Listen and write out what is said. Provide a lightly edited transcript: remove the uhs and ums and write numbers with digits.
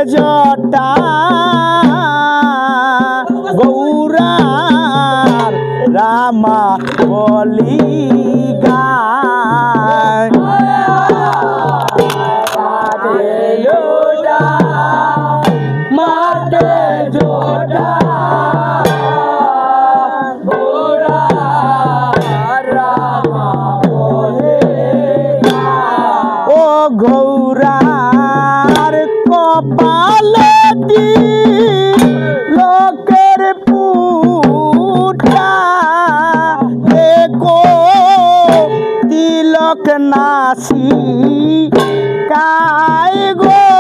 জটা গৌরার রামা বলি গায় মাতে জটা গৌরার রামা বলি ও গৌরার কপালে দি লোকের পুটা দেখো তিলক নাসি কায় গো